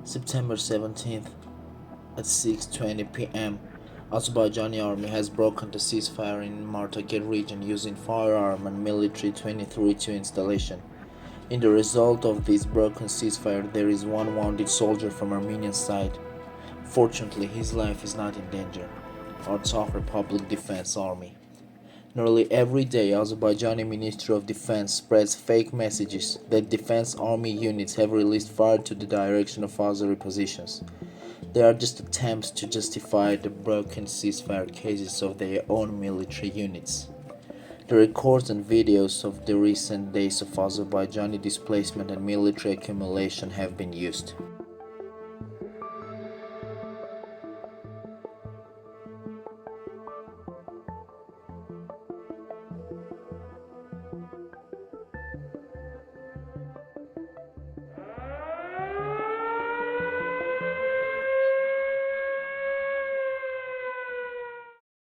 September 17th at 6:20 p.m. Azerbaijani Army has broken the ceasefire in Martakert region using firearm and military 2032 installation. In the result of this broken ceasefire, there is one wounded soldier from Armenian side. Fortunately, his life is not in danger. Artsakh Public Defense Army. Nearly every day, Azerbaijani Ministry of Defence spreads fake messages that defense army units have released fire to the direction of Azeri positions. They are just attempts to justify the broken ceasefire cases of their own military units. The records and videos of the recent days of Azerbaijani displacement and military accumulation have been used.